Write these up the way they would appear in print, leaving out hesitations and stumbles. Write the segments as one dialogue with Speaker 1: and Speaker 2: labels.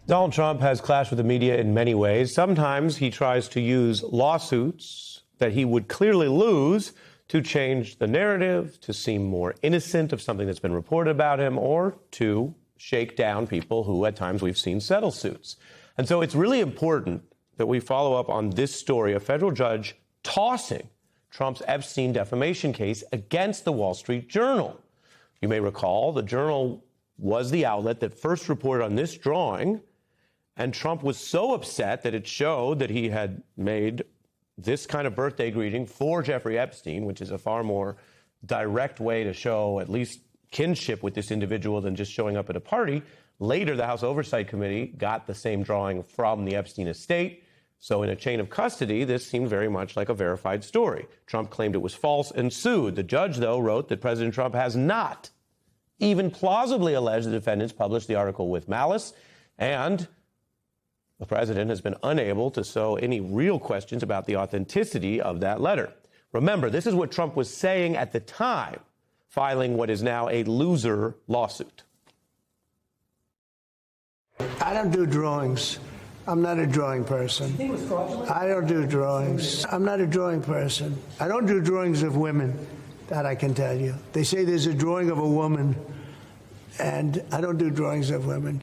Speaker 1: Donald Trump has clashed with the media in many ways. Sometimes he tries to use lawsuits that he would clearly lose to change the narrative, to seem more innocent of something that's been reported about him, or to shake down people who at times we've seen settle suits. And so it's really important that we follow up on this story, a federal judge tossing Trump's Epstein defamation case against the Wall Street Journal. You may recall the Journal was the outlet that first reported on this drawing, and Trump was so upset that it showed that he had made this kind of birthday greeting for Jeffrey Epstein, which is a far more direct way to show at least kinship with this individual than just showing up at a party. Later, the House Oversight Committee got the same drawing from the Epstein estate. So in a chain of custody, this seemed very much like a verified story. Trump claimed it was false and sued. The judge, though, wrote that President Trump has not even plausibly alleged the defendants published the article with malice, and the president has been unable to sow any real questions about the authenticity of that letter. Remember, this is what Trump was saying at the time, filing what is now a loser lawsuit.
Speaker 2: I don't do drawings. I'm not a drawing person. I don't do drawings. I'm not a drawing person. I don't do drawings of women, that I can tell you. They say there's a drawing of a woman, and I don't do drawings of women.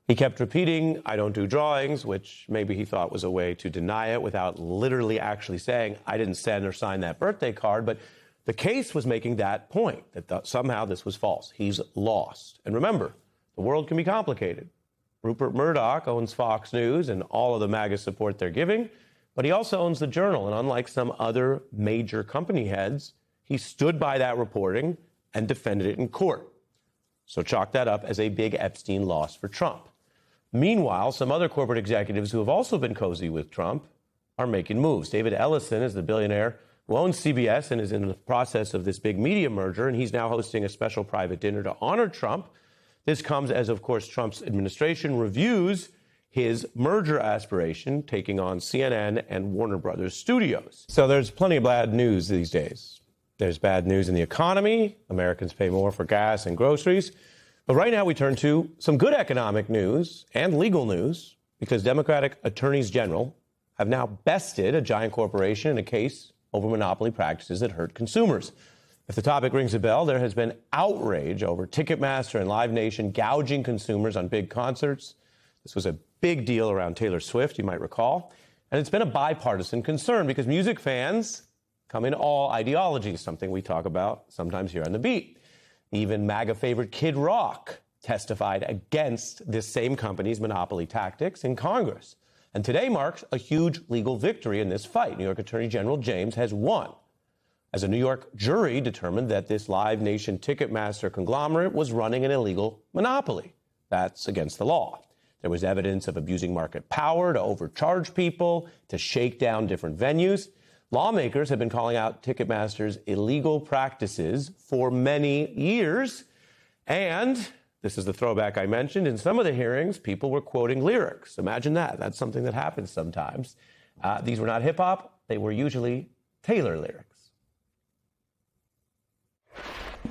Speaker 1: He kept repeating, I don't do drawings, which maybe he thought was a way to deny it without literally actually saying, I didn't send or sign that birthday card. But the case was making that point, that somehow this was false. He's lost. And remember, the world can be complicated. Rupert Murdoch owns Fox News and all of the MAGA support they're giving, but he also owns the Journal. And unlike some other major company heads, he stood by that reporting and defended it in court. So chalk that up as a big Epstein loss for Trump. Meanwhile, some other corporate executives who have also been cozy with Trump are making moves. David Ellison is the billionaire who owns CBS and is in the process of this big media merger, and he's now hosting a special private dinner to honor Trump. This comes as, of course, Trump's administration reviews his merger aspiration, taking on CNN and Warner Brothers Studios. So there's plenty of bad news these days. There's bad news in the economy. Americans pay more for gas and groceries. But right now we turn to some good economic news and legal news because Democratic attorneys general have now bested a giant corporation in a case over monopoly practices that hurt consumers. If the topic rings a bell, there has been outrage over Ticketmaster and Live Nation gouging consumers on big concerts. This was a big deal around Taylor Swift, you might recall. And it's been a bipartisan concern because music fans come in all ideologies, something we talk about sometimes here on The Beat. Even MAGA favorite Kid Rock testified against this same company's monopoly tactics in Congress. And today marks a huge legal victory in this fight. New York Attorney General James has won, as a New York jury determined that this Live Nation Ticketmaster conglomerate was running an illegal monopoly. That's against the law. There was evidence of abusing market power to overcharge people, to shake down different venues. Lawmakers have been calling out Ticketmaster's illegal practices for many years. And this is the throwback I mentioned. In some of the hearings, people were quoting lyrics. Imagine that. That's something that happens sometimes. These were not hip hop. They were usually Taylor lyrics.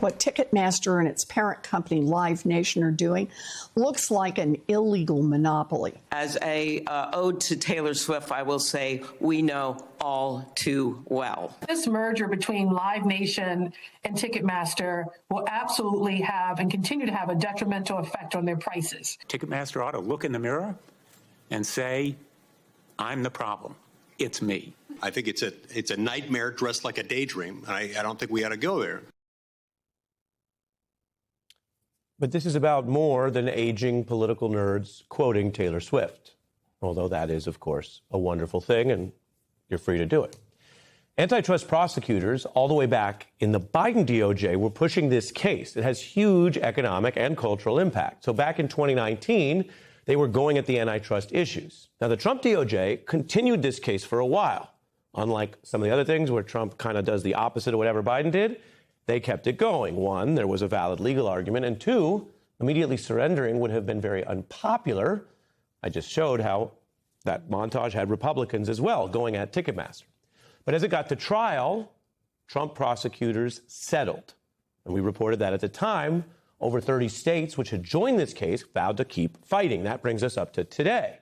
Speaker 3: What Ticketmaster and its parent company, Live Nation, are doing looks like an illegal monopoly.
Speaker 4: As a ode to Taylor Swift, I will say we know all too well.
Speaker 5: This merger between Live Nation and Ticketmaster will absolutely have and continue to have a detrimental effect on their prices.
Speaker 6: Ticketmaster ought to look in the mirror and say, I'm the problem. It's me.
Speaker 7: I think it's a nightmare dressed like a daydream. I don't think we ought to go there.
Speaker 1: But this is about more than aging political nerds quoting Taylor Swift, although that is, of course, a wonderful thing, and you're free to do it. Antitrust prosecutors all the way back in the Biden DOJ were pushing this case. It has huge economic and cultural impact. So back in 2019, they were going at the antitrust issues. Now, the Trump DOJ continued this case for a while. Unlike some of the other things where Trump kind of does the opposite of whatever Biden did, they kept it going. One, there was a valid legal argument. And two, immediately surrendering would have been very unpopular. I just showed how that montage had Republicans as well going at Ticketmaster. But as it got to trial, Trump prosecutors settled. And we reported that at the time, Over 30 states which had joined this case vowed to keep fighting. That brings us up to today.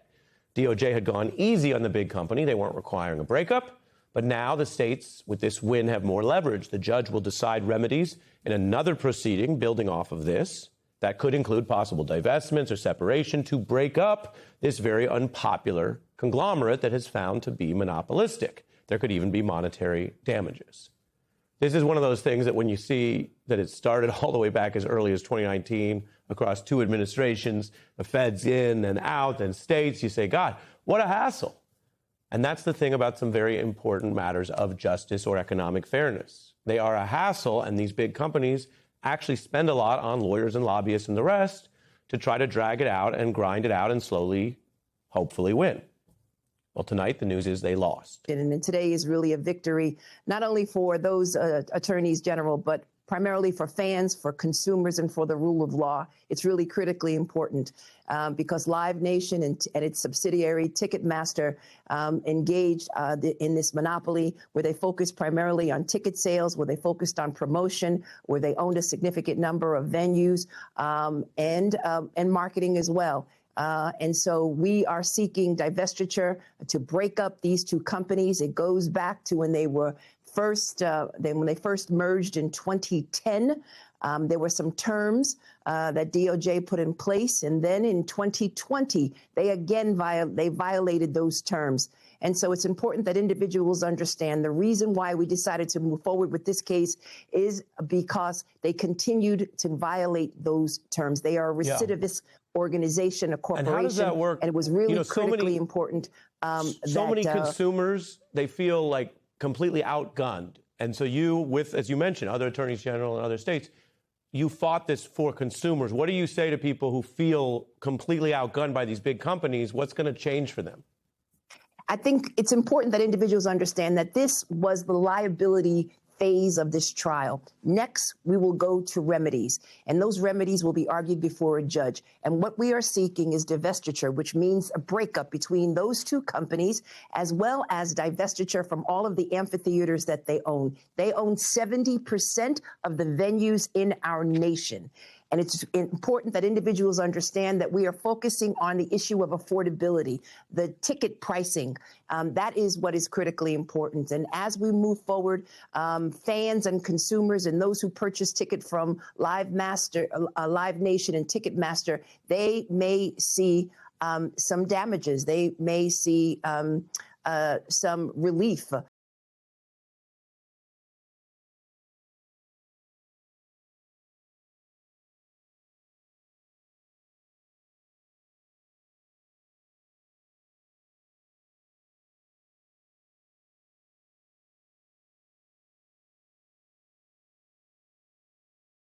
Speaker 1: DOJ had gone easy on the big company. They weren't requiring a breakup. But now the states with this win have more leverage. The judge will decide remedies in another proceeding building off of this. That could include possible divestments or separation to break up this very unpopular conglomerate that has found to be monopolistic. There could even be monetary damages. This is one of those things that when you see that it started all the way back as early as 2019 across two administrations, the feds in and out and states, you say, God, what a hassle. And that's the thing about some very important matters of justice or economic fairness. They are a hassle, and these big companies actually spend a lot on lawyers and lobbyists and the rest to try to drag it out and grind it out and slowly, hopefully win. Well, tonight, the news is they lost.
Speaker 8: And today is really a victory, not only for those attorneys general, but primarily for fans, for consumers, and for the rule of law. It's really critically important because Live Nation and its subsidiary Ticketmaster engaged in this monopoly where they focused primarily on ticket sales, where they focused on promotion, where they owned a significant number of venues and marketing as well. And so we are seeking divestiture to break up these two companies. It goes back to when they were when they first merged in 2010. There were some terms that DOJ put in place, and then in 2020 they again violated those terms. And so it's important that individuals understand the reason why we decided to move forward with this case is because they continued to violate those terms. They are a recidivist organization, a corporation.
Speaker 1: And how does that work?
Speaker 8: And it was really critically important.
Speaker 1: So many consumers, they feel like completely outgunned. And so you, with, as you mentioned, other attorneys general in other states, you fought this for consumers. What do you say to people who feel completely outgunned by these big companies? What's going to change for them?
Speaker 8: I think it's important that individuals understand that this was the liability phase of this trial. Next, we will go to remedies, and those remedies will be argued before a judge. And what we are seeking is divestiture, which means a breakup between those two companies, as well as divestiture from all of the amphitheaters that they own. They own 70% of the venues in our nation. And it's important that individuals understand that we are focusing on the issue of affordability, the ticket pricing. That is what is critically important. And as we move forward, fans and consumers and those who purchase ticket from Live Nation and Ticketmaster, they may see some damages. They may see some relief